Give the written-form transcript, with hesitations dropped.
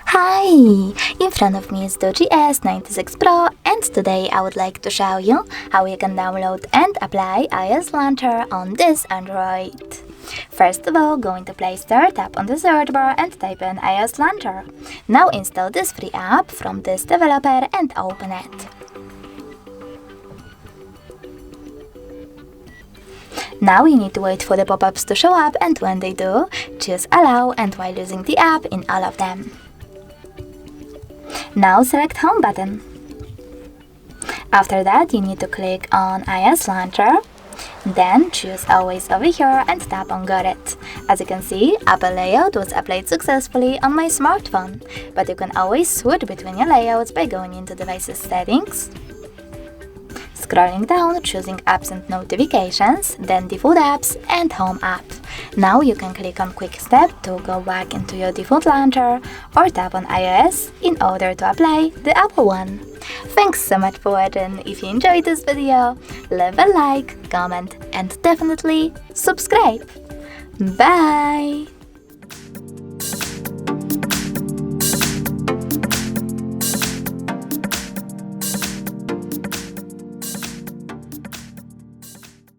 Hi! In front of me is DOOGEE S86 Pro, and today I would like to show you how you can download and apply iOS Launcher on this Android. First of all, go into Play Store, tap on the search bar and type in iOS Launcher. Now install this free app from this developer and open it. Now you need to wait for the pop-ups to show up, and when they do, choose Allow and while using the app in all of them. Now select Home button. After that, you need to click on iOS Launcher. Then choose Always over here and tap on Got It. As you can see, Apple layout was applied successfully on my smartphone, but you can always switch between your layouts by going into Devices Settings, scrolling down, choosing Apps and Notifications, then Default Apps and Home app. Now you can click on Quick Step to go back into your default launcher or tap on iOS in order to apply the Apple one. Thanks so much for watching. If you enjoyed this video, leave a like, comment and definitely subscribe. Bye!